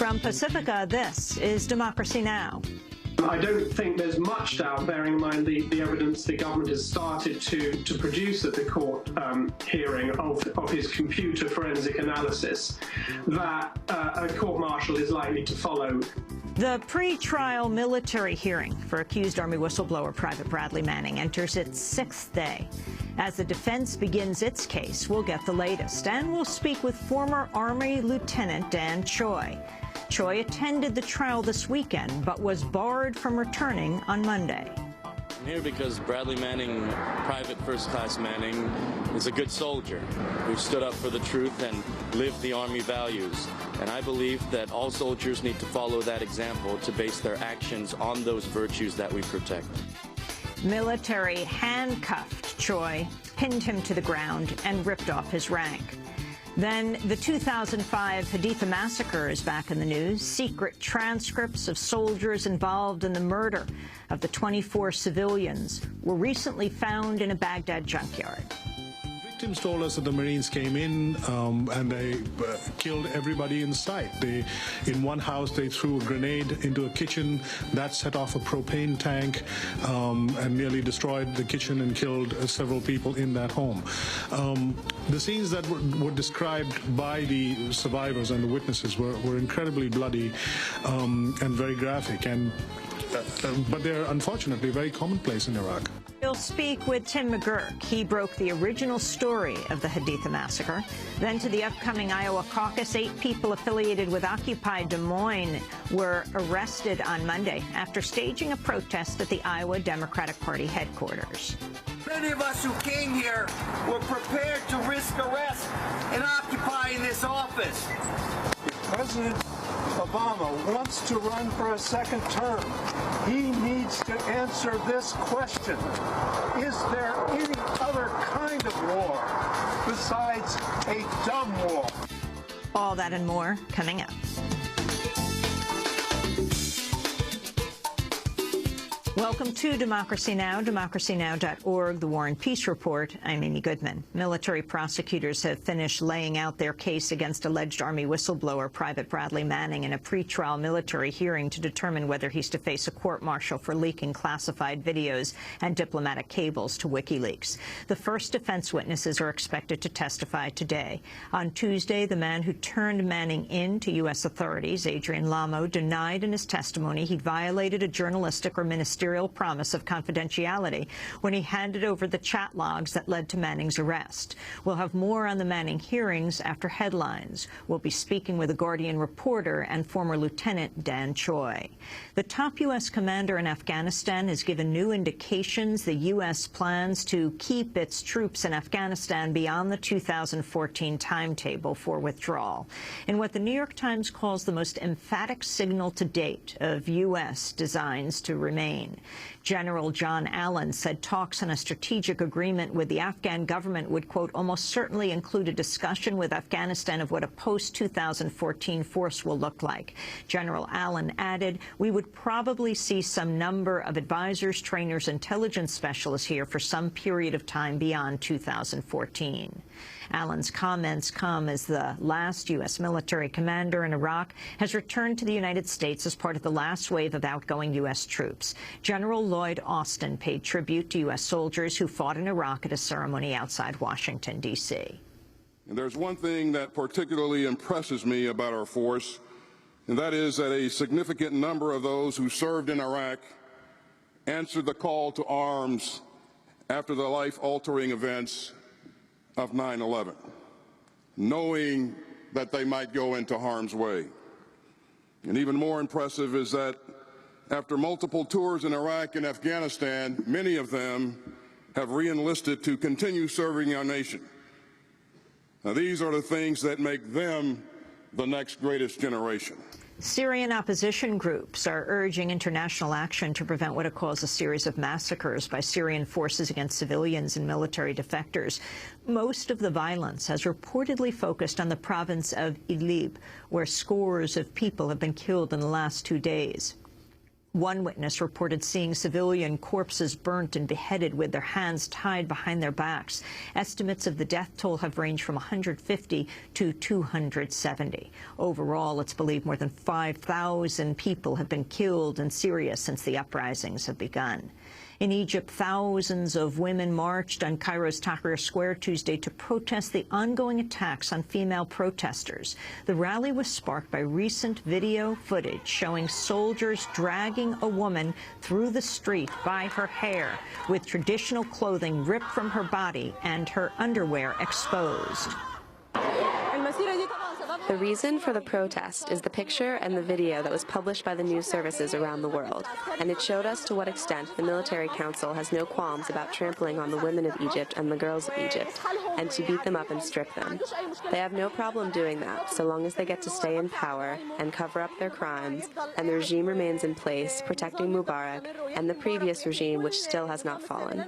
From Pacifica, this is Democracy Now! I don't think there's much doubt, bearing in mind the evidence the government has started to produce at the court hearing of his computer forensic analysis, that a court-martial is likely to follow. The pre-trial military hearing for accused Army whistleblower Private Bradley Manning enters its sixth day. As the defense begins its case, we'll get the latest, and we'll speak with former Army Lieutenant Dan Choi. Choi attended the trial this weekend, but was barred from returning on Monday. I'm here because Bradley Manning, Private First Class Manning, is a good soldier who stood up for the truth and lived the Army values. And I believe that all soldiers need to follow that example to base their actions on those virtues that we protect. Military handcuffed Choi, pinned him to the ground, and ripped off his rank. Then the 2005 Haditha massacre is back in the news. Secret transcripts of soldiers involved in the murder of the 24 civilians were recently found in a Baghdad junkyard. Victims told us that the Marines came in and they killed everybody in sight. In one house, they threw a grenade into a kitchen that set off a propane tank and nearly destroyed the kitchen and killed several people in that home. The scenes that were described by the survivors and the witnesses were incredibly bloody and very graphic, but they're unfortunately very commonplace in Iraq. We'll speak with Tim McGurk. He broke the original story of the Haditha massacre. Then to the upcoming Iowa caucus, 8 people affiliated with Occupy Des Moines were arrested on Monday after staging a protest at the Iowa Democratic Party headquarters. Many of us who came here were prepared to risk arrest in occupying this office. President Obama wants to run for a second term. He needs to answer this question. Is there any other kind of war besides a dumb war? All that and more coming up. Welcome to Democracy Now!, democracynow.org, The War and Peace Report. I'm Amy Goodman. Military prosecutors have finished laying out their case against alleged Army whistleblower Private Bradley Manning in a pretrial military hearing to determine whether he's to face a court-martial for leaking classified videos and diplomatic cables to WikiLeaks. The first defense witnesses are expected to testify today. On Tuesday, the man who turned Manning in to U.S. authorities, Adrian Lamo, denied in his testimony he'd violated a journalistic or ministerial promise of confidentiality when he handed over the chat logs that led to Manning's arrest. We'll have more on the Manning hearings after headlines. We'll be speaking with a Guardian reporter and former Lieutenant Dan Choi. The top U.S. commander in Afghanistan has given new indications the U.S. plans to keep its troops in Afghanistan beyond the 2014 timetable for withdrawal, in what the New York Times calls the most emphatic signal to date of U.S. designs to remain. General John Allen said talks on a strategic agreement with the Afghan government would, quote, almost certainly include a discussion with Afghanistan of what a post-2014 force will look like. General Allen added, we would probably see some number of advisors, trainers, intelligence specialists here for some period of time beyond 2014. Allen's comments come as the last U.S. military commander in Iraq has returned to the United States as part of the last wave of outgoing U.S. troops. General Lloyd Austin paid tribute to U.S. soldiers who fought in Iraq at a ceremony outside Washington, D.C. And there's one thing that particularly impresses me about our force, and that is that a significant number of those who served in Iraq answered the call to arms after the life-altering events of 9/11, knowing that they might go into harm's way. And even more impressive is that after multiple tours in Iraq and Afghanistan, many of them have re-enlisted to continue serving our nation. Now, these are the things that make them the next greatest generation. Syrian opposition groups are urging international action to prevent what it calls a series of massacres by Syrian forces against civilians and military defectors. Most of the violence has reportedly focused on the province of Idlib, where scores of people have been killed in the last 2 days. One witness reported seeing civilian corpses burnt and beheaded with their hands tied behind their backs. Estimates of the death toll have ranged from 150 to 270. Overall, it's believed more than 5,000 people have been killed in Syria since the uprisings have begun. In Egypt, thousands of women marched on Cairo's Tahrir Square Tuesday to protest the ongoing attacks on female protesters. The rally was sparked by recent video footage showing soldiers dragging a woman through the street by her hair, with traditional clothing ripped from her body and her underwear exposed. The reason for the protest is the picture and the video that was published by the news services around the world, and it showed us to what extent the military council has no qualms about trampling on the women of Egypt and the girls of Egypt, and to beat them up and strip them. They have no problem doing that, so long as they get to stay in power and cover up their crimes, and the regime remains in place, protecting Mubarak and the previous regime, which still has not fallen.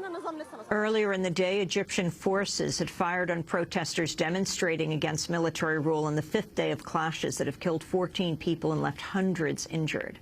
Earlier in the day, Egyptian forces had fired on protesters demonstrating against military rule on the fifth day of clashes that have killed 14 people and left hundreds injured.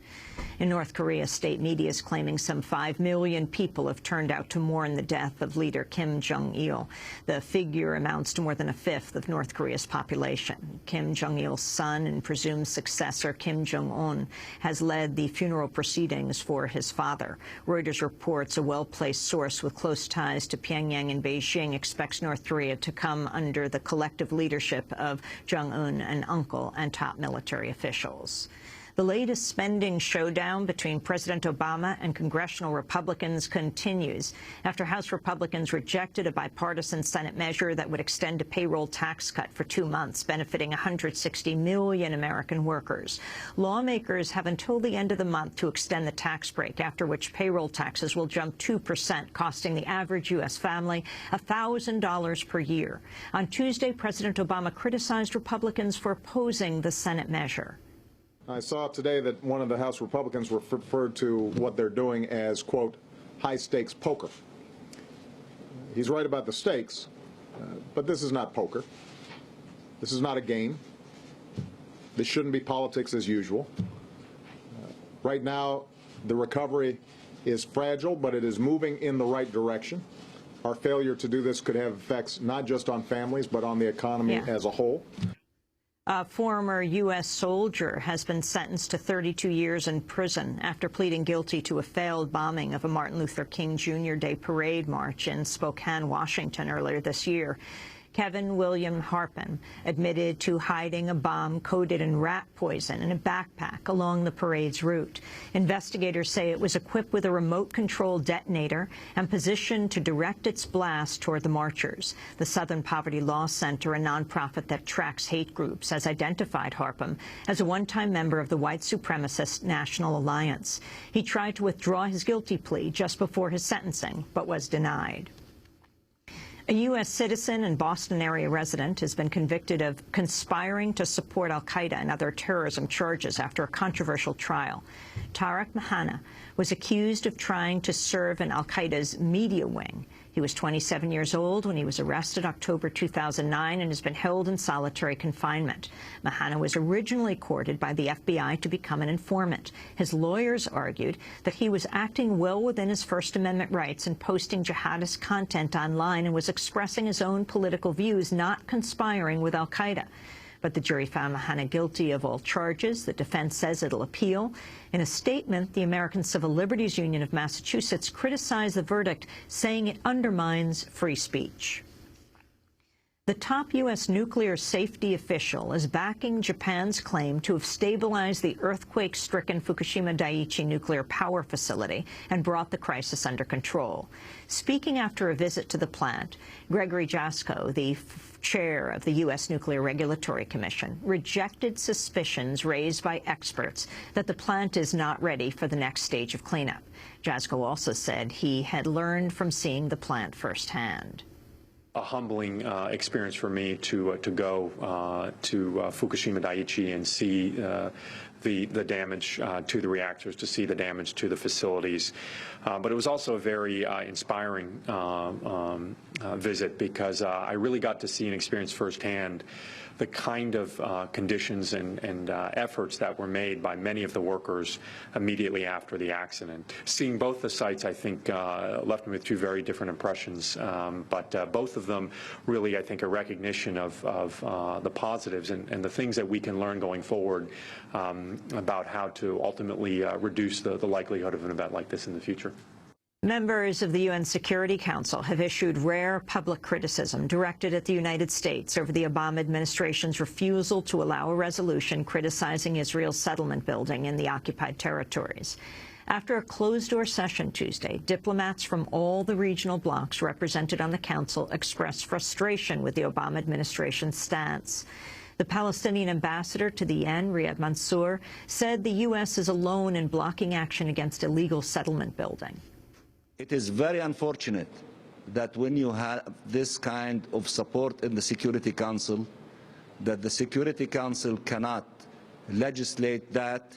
In North Korea, state media is claiming some 5 million people have turned out to mourn the death of leader Kim Jong-il. The figure amounts to more than a fifth of North Korea's population. Kim Jong-il's son and presumed successor, Kim Jong-un, has led the funeral proceedings for his father. Reuters reports a well-placed source with close ties to Pyongyang and Beijing expects North Korea to come under the collective leadership of Jong-un, an uncle, and top military officials. The latest spending showdown between President Obama and congressional Republicans continues after House Republicans rejected a bipartisan Senate measure that would extend a payroll tax cut for 2 months, benefiting 160 million American workers. Lawmakers have until the end of the month to extend the tax break, after which payroll taxes will jump 2%, costing the average U.S. family $1,000 per year. On Tuesday, President Obama criticized Republicans for opposing the Senate measure. I saw today that one of the House Republicans referred to what they're doing as, quote, high-stakes poker. He's right about the stakes, but this is not poker. This is not a game. This shouldn't be politics as usual. Right now, the recovery is fragile, but it is moving in the right direction. Our failure to do this could have effects not just on families, but on the economy as a whole. A former U.S. soldier has been sentenced to 32 years in prison after pleading guilty to a failed bombing of a Martin Luther King Jr. Day parade march in Spokane, Washington earlier this year. Kevin William Harpin admitted to hiding a bomb coated in rat poison in a backpack along the parade's route. Investigators say it was equipped with a remote-control detonator and positioned to direct its blast toward the marchers. The Southern Poverty Law Center, a nonprofit that tracks hate groups, has identified Harpin as a one-time member of the white supremacist National Alliance. He tried to withdraw his guilty plea just before his sentencing, but was denied. A U.S. citizen and Boston area resident has been convicted of conspiring to support al-Qaeda and other terrorism charges after a controversial trial. Tarek Mahana was accused of trying to serve in al-Qaeda's media wing. He was 27 years old when he was arrested October 2009 and has been held in solitary confinement. Mahana was originally courted by the FBI to become an informant. His lawyers argued that he was acting well within his First Amendment rights and posting jihadist content online and was expressing his own political views, not conspiring with al-Qaeda. But the jury found Mahana guilty of all charges. The defense says it'll appeal. In a statement, the American Civil Liberties Union of Massachusetts criticized the verdict, saying it undermines free speech. The top U.S. nuclear safety official is backing Japan's claim to have stabilized the earthquake-stricken Fukushima Daiichi nuclear power facility and brought the crisis under control. Speaking after a visit to the plant, Gregory Jaczko, the chair of the U.S. Nuclear Regulatory Commission, rejected suspicions raised by experts that the plant is not ready for the next stage of cleanup. Jaczko also said he had learned from seeing the plant firsthand. A humbling experience for me to go to Fukushima Daiichi and see the damage to the reactors, to see the damage to the facilities. But it was also a very inspiring visit because I really got to see and experience firsthand the kind of conditions and efforts that were made by many of the workers immediately after the accident. Seeing both the sites, I think, left me with two very different impressions, but both of them really, I think, a recognition of the positives and the things that we can learn going forward about how to ultimately reduce the likelihood of an event like this in the future. Members of the UN Security Council have issued rare public criticism directed at the United States over the Obama administration's refusal to allow a resolution criticizing Israel's settlement building in the occupied territories. After a closed-door session Tuesday, diplomats from all the regional blocs represented on the Council expressed frustration with the Obama administration's stance. The Palestinian ambassador to the UN, Riyad Mansour, said the U.S. is alone in blocking action against illegal settlement building. It is very unfortunate that when you have this kind of support in the Security Council, that the Security Council cannot legislate that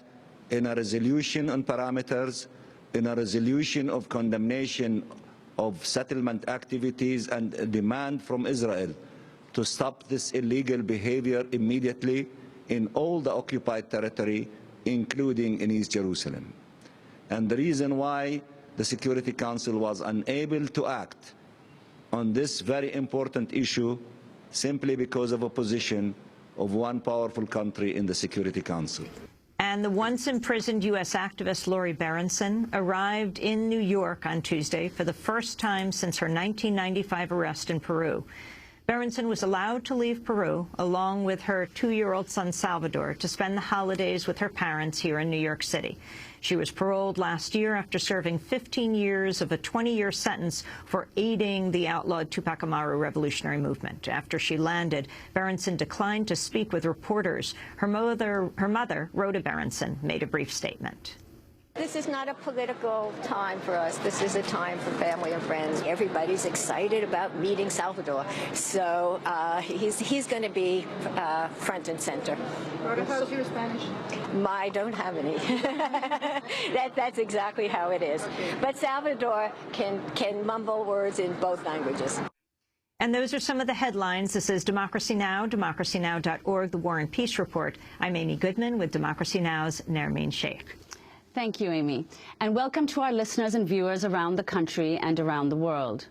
in a resolution on parameters, in a resolution of condemnation of settlement activities and a demand from Israel to stop this illegal behavior immediately in all the occupied territory, including in East Jerusalem. And the reason why the Security Council was unable to act on this very important issue simply because of a position of one powerful country in the Security Council. And the once-imprisoned U.S. activist Lori Berenson arrived in New York on Tuesday for the first time since her 1995 arrest in Peru. Berenson was allowed to leave Peru, along with her 2-year-old son Salvador, to spend the holidays with her parents here in New York City. She was paroled last year after serving 15 years of a 20-year sentence for aiding the outlawed Tupac Amaru revolutionary movement. After she landed, Berenson declined to speak with reporters. Her mother, Rhoda Berenson, made a brief statement. This is not a political time for us. This is a time for family and friends. Everybody's excited about meeting Salvador. So he's going to be front and center. Rhoda, how's your Spanish? I don't have any. That's exactly how it is. But Salvador can mumble words in both languages. And those are some of the headlines. This is Democracy Now!, democracynow.org, The War and Peace Report. I'm Amy Goodman with Democracy Now!'s Nermeen Sheikh. Thank you, Amy. And welcome to our listeners and viewers around the country and around the world.